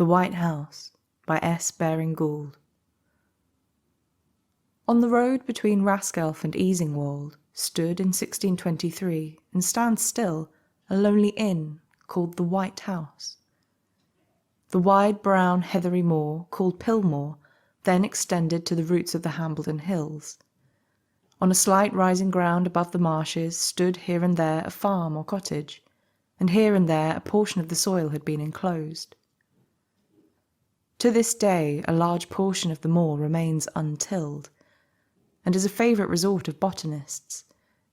The White House by S. Baring Gould. On the road between Raskelf and Easingwold stood in 1623 and stands still a lonely inn called the White House. The wide brown heathery moor called Pillmoor then extended to the roots of the Hambledon Hills. On a slight rising ground above the marshes stood here and there a farm or cottage, and here and there a portion of the soil had been enclosed. To this day a large portion of the moor remains untilled, and is a favourite resort of botanists,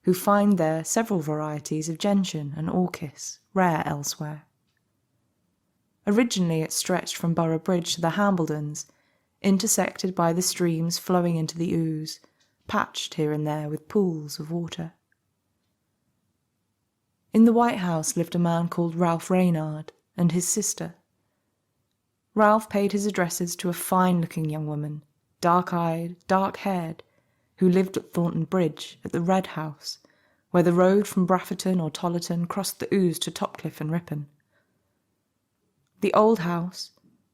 who find there several varieties of gentian and orchis, rare elsewhere. Originally it stretched from Borough Bridge to the Hambledons, intersected by the streams flowing into the Ouse, patched here and there with pools of water. In the White House lived a man called Ralph Reynard and his sister. Ralph paid his addresses to a fine-looking young woman, dark-eyed, dark-haired, who lived at Thornton Bridge at the Red House, where the road from Brafferton or Tollerton crossed the Ouse to Topcliffe and Ripon. The old house,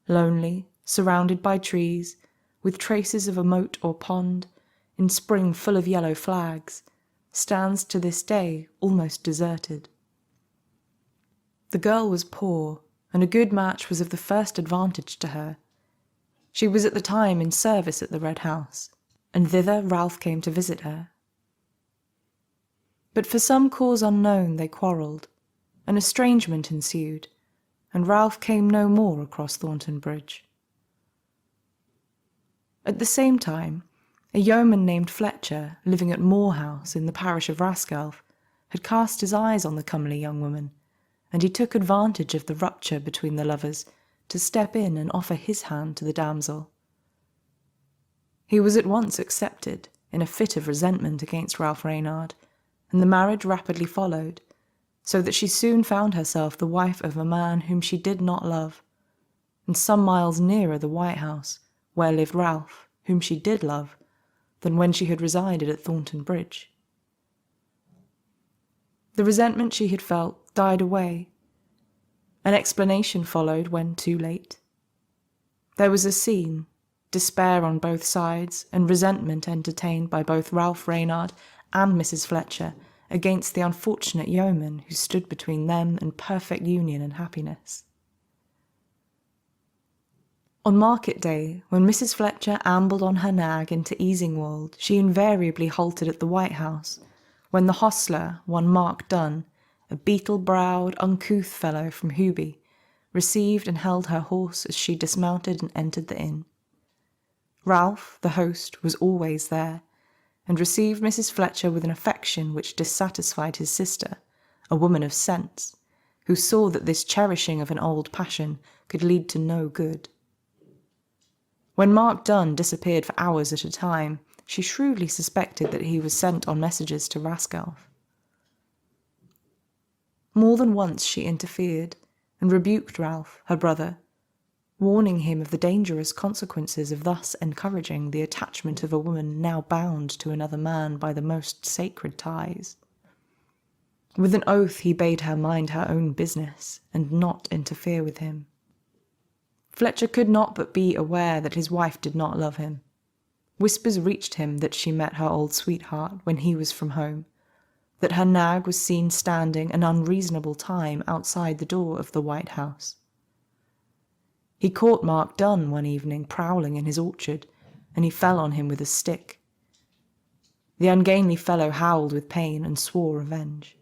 lonely, surrounded by trees, with traces of a moat or pond, in spring full of yellow flags, stands to this day almost deserted. The girl was poor, and a good match was of the first advantage to her. She was at the time in service at the Red House, and thither Ralph came to visit her. But for some cause unknown they quarrelled, an estrangement ensued, and Ralph came no more across Thornton Bridge. At the same time, a yeoman named Fletcher, living at Moor House in the parish of Raskelf, had cast his eyes on the comely young woman, and he took advantage of the rupture between the lovers to step in and offer his hand to the damsel. He was at once accepted, in a fit of resentment against Ralph Reynard, and the marriage rapidly followed, so that she soon found herself the wife of a man whom she did not love, and some miles nearer the White House, where lived Ralph, whom she did love, than when she had resided at Thornton Bridge. The resentment she had felt died away. An explanation followed when too late. There was a scene, despair on both sides, and resentment entertained by both Ralph Reynard and Mrs. Fletcher against the unfortunate yeoman who stood between them and perfect union and happiness. On market day, when Mrs. Fletcher ambled on her nag into Easingwold, she invariably halted at the White House, when the hostler, one Mark Dunn, a beetle-browed, uncouth fellow from Hooby, received and held her horse as she dismounted and entered the inn. Ralph, the host, was always there, and received Mrs. Fletcher with an affection which dissatisfied his sister, a woman of sense, who saw that this cherishing of an old passion could lead to no good. When Mark Dunn disappeared for hours at a time, she shrewdly suspected that he was sent on messages to Raskelf. More than once she interfered, and rebuked Ralph, her brother, warning him of the dangerous consequences of thus encouraging the attachment of a woman now bound to another man by the most sacred ties. With an oath he bade her mind her own business, and not interfere with him. Fletcher could not but be aware that his wife did not love him. Whispers reached him that she met her old sweetheart when he was from home, that her nag was seen standing an unreasonable time outside the door of the White House. He caught Mark Dunn one evening prowling in his orchard, and he fell on him with a stick. The ungainly fellow howled with pain and swore revenge.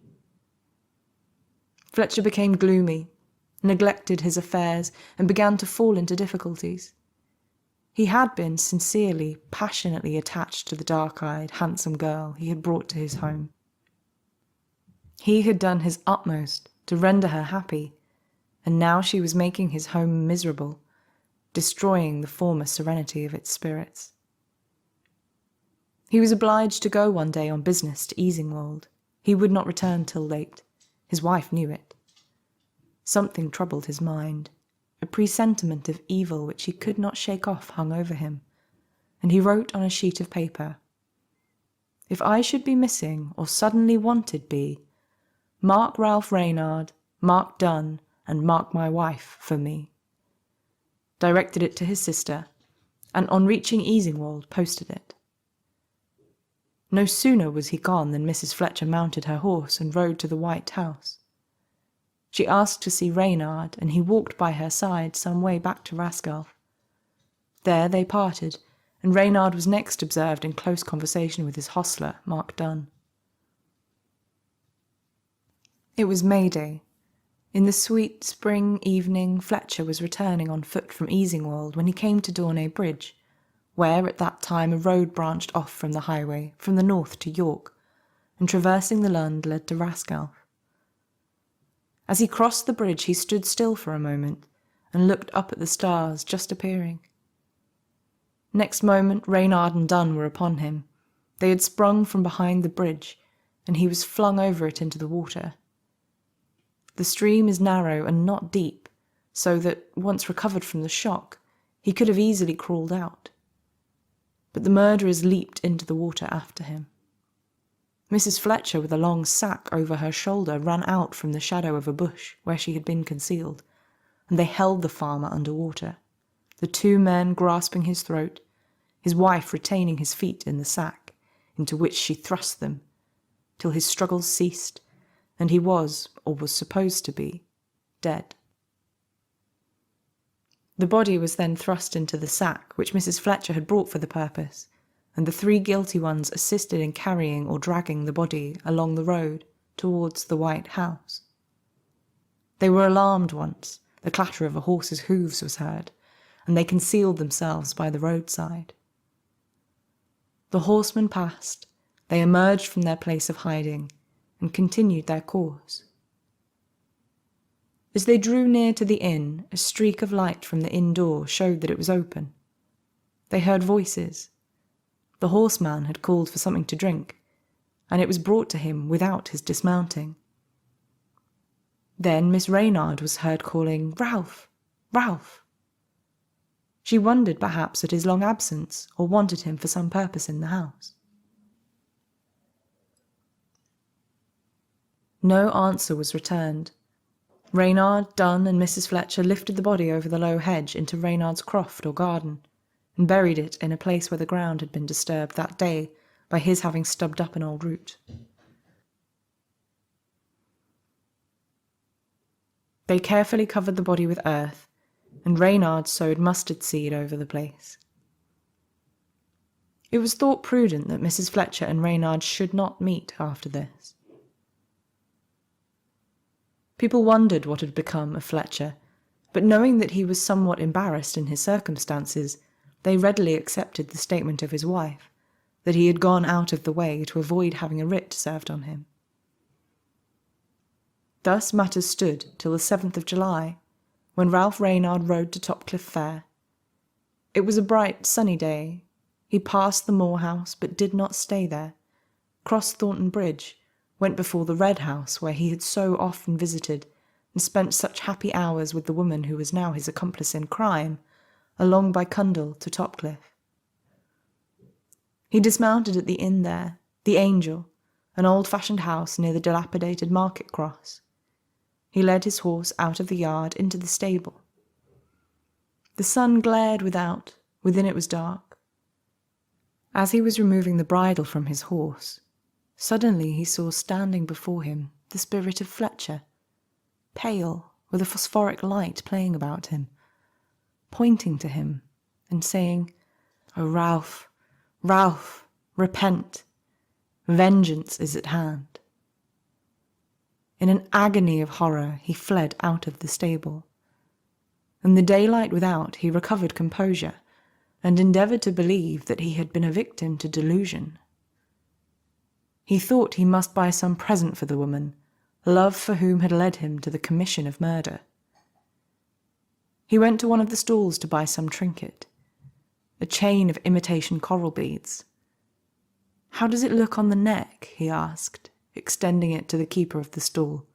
Fletcher became gloomy, neglected his affairs, and began to fall into difficulties. He had been sincerely, passionately attached to the dark-eyed, handsome girl he had brought to his home. He had done his utmost to render her happy, and now she was making his home miserable, destroying the former serenity of its spirits. He was obliged to go one day on business to Easingwold. He would not return till late. His wife knew it. Something troubled his mind. A presentiment of evil which he could not shake off hung over him, and he wrote on a sheet of paper, "If I should be missing or suddenly wanted be, mark Ralph Reynard, mark Dunn, and mark my wife for me." directed it to his sister, and on reaching Easingwold posted it. No sooner was he gone than Mrs. Fletcher mounted her horse and rode to the White House. She asked to see Reynard, and he walked by her side some way back to Raskelf. There they parted, and Reynard was next observed in close conversation with his hostler, Mark Dunn. It was May Day. In the sweet spring evening, Fletcher was returning on foot from Easingwold when he came to Dorney Bridge, where at that time a road branched off from the highway from the north to York, and traversing the Lund led to Raskelf. As he crossed the bridge he stood still for a moment and looked up at the stars just appearing. Next moment Reynard and Dunn were upon him. They had sprung from behind the bridge, and he was flung over it into the water. The stream is narrow and not deep, so that, once recovered from the shock, he could have easily crawled out. But the murderers leaped into the water after him. Mrs. Fletcher, with a long sack over her shoulder, ran out from the shadow of a bush where she had been concealed, and they held the farmer under water, the two men grasping his throat, his wife retaining his feet in the sack, into which she thrust them, till his struggles ceased, and he was, or was supposed to be, dead. The body was then thrust into the sack which Mrs. Fletcher had brought for the purpose, and the three guilty ones assisted in carrying or dragging the body along the road towards the White House. They were alarmed once. The clatter of a horse's hoofs was heard, and they concealed themselves by the roadside. The horsemen passed. They emerged from their place of hiding and continued their course. As they drew near to the inn, a streak of light from the inn door showed that it was open. They heard voices. The horseman had called for something to drink, and it was brought to him without his dismounting. Then Miss Reynard was heard calling, "Ralph! Ralph!" She wondered perhaps at his long absence, or wanted him for some purpose in the house. No answer was returned. Reynard, Dunn, and Mrs. Fletcher lifted the body over the low hedge into Reynard's croft or garden, and buried it in a place where the ground had been disturbed that day by his having stubbed up an old root. They carefully covered the body with earth, and Reynard sowed mustard seed over the place. It was thought prudent that Mrs. Fletcher and Reynard should not meet after this. People wondered what had become of Fletcher, but knowing that he was somewhat embarrassed in his circumstances, they readily accepted the statement of his wife, that he had gone out of the way to avoid having a writ served on him. Thus matters stood till the 7th of July, when Ralph Reynard rode to Topcliffe Fair. It was a bright, sunny day. He passed the Moor House, but did not stay there, crossed Thornton Bridge, went before the Red House where he had so often visited, and spent such happy hours with the woman who was now his accomplice in crime, along by Cundall to Topcliffe. He dismounted at the inn there, the Angel, an old-fashioned house near the dilapidated market cross. He led his horse out of the yard into the stable. The sun glared without, within it was dark. As he was removing the bridle from his horse, suddenly he saw standing before him the spirit of Fletcher, pale, with a phosphoric light playing about him, pointing to him and saying, "O Ralph, Ralph, repent. Vengeance is at hand." In an agony of horror he fled out of the stable. In the daylight without he recovered composure, and endeavoured to believe that he had been a victim to delusion. He thought he must buy some present for the woman, love for whom had led him to the commission of murder. He went to one of the stalls to buy some trinket, a chain of imitation coral beads. "How does it look on the neck?" he asked, extending it to the keeper of the stall.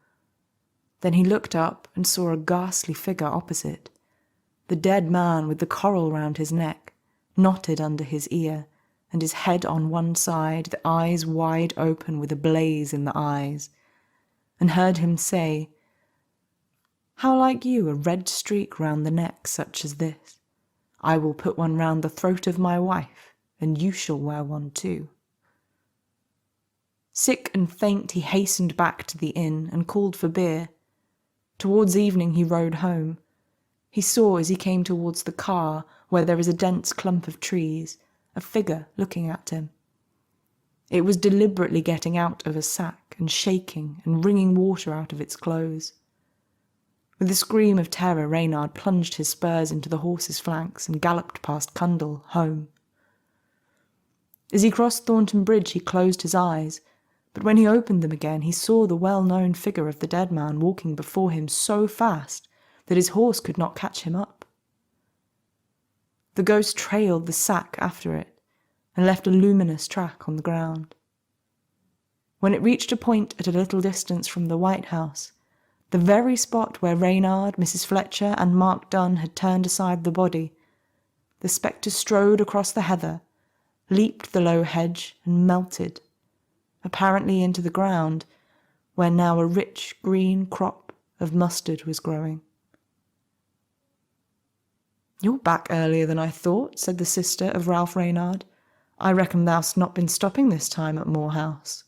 Then he looked up and saw a ghastly figure opposite, the dead man with the coral round his neck, knotted under his ear, and his head on one side, the eyes wide open with a blaze in the eyes, and heard him say, How like you a red streak round the neck such as this? I will put one round the throat of my wife, and you shall wear one too. Sick and faint, he hastened back to the inn and called for beer. Towards evening he rode home. He saw, as he came towards the car, where there is a dense clump of trees, a figure looking at him. It was deliberately getting out of a sack and shaking and wringing water out of its clothes. With a scream of terror, Reynard plunged his spurs into the horse's flanks and galloped past Cundall, home. As he crossed Thornton Bridge, he closed his eyes, but when he opened them again, he saw the well-known figure of the dead man walking before him so fast that his horse could not catch him up. The ghost trailed the sack after it and left a luminous track on the ground. When it reached a point at a little distance from the White House, the very spot where Reynard, Mrs. Fletcher, and Mark Dunn had turned aside the body, the spectre strode across the heather, leaped the low hedge, and melted, apparently into the ground, where now a rich green crop of mustard was growing. "You're back earlier than I thought," said the sister of Ralph Reynard. "I reckon thou'st not been stopping this time at Moor House."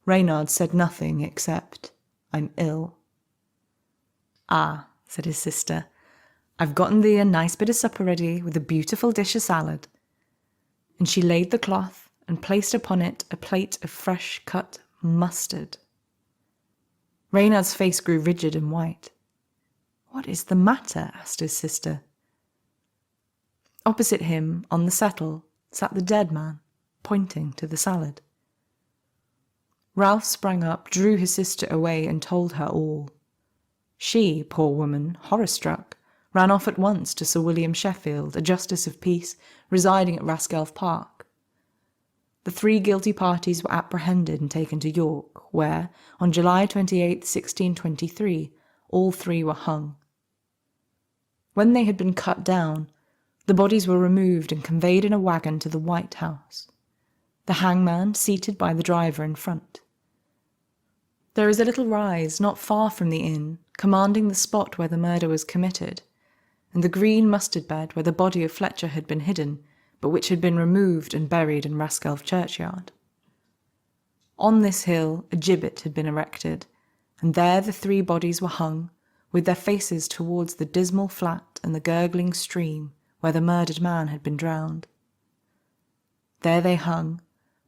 Reynard said nothing except, "I'm ill." "Ah," said his sister, "I've gotten thee a nice bit of supper ready with a beautiful dish of salad." And she laid the cloth and placed upon it a plate of fresh cut mustard. Reynard's face grew rigid and white. "What is the matter?" asked his sister. Opposite him, on the settle, sat the dead man, pointing to the salad. Ralph sprang up, drew his sister away, and told her all. She, poor woman, horror-struck, ran off at once to Sir William Sheffield, a justice of peace, residing at Raskelf Park. The 3 guilty parties were apprehended and taken to York, where, on July 28, 1623, all 3 were hung. When they had been cut down, the bodies were removed and conveyed in a wagon to the White House, the hangman seated by the driver in front. There is a little rise not far from the inn, commanding the spot where the murder was committed, and the green mustard bed where the body of Fletcher had been hidden, but which had been removed and buried in Raskelf churchyard. On this hill a gibbet had been erected, and there the 3 bodies were hung, with their faces towards the dismal flat and the gurgling stream where the murdered man had been drowned. There they hung,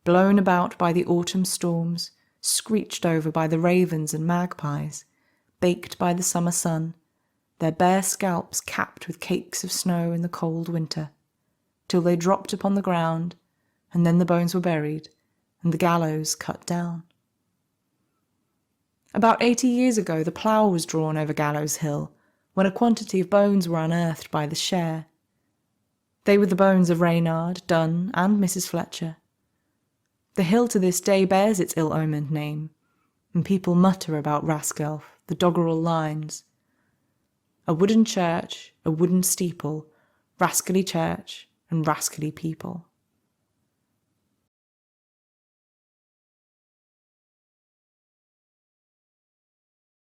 blown about by the autumn storms, screeched over by the ravens and magpies, baked by the summer sun, their bare scalps capped with cakes of snow in the cold winter, till they dropped upon the ground, and then the bones were buried, and the gallows cut down. About 80 years ago the plough was drawn over Gallows Hill, when a quantity of bones were unearthed by the share. They were the bones of Reynard, Dunn, and Mrs. Fletcher. The hill to this day bears its ill-omened name, and people mutter about Raskelf the doggerel lines: "A wooden church, a wooden steeple, rascally church and rascally people."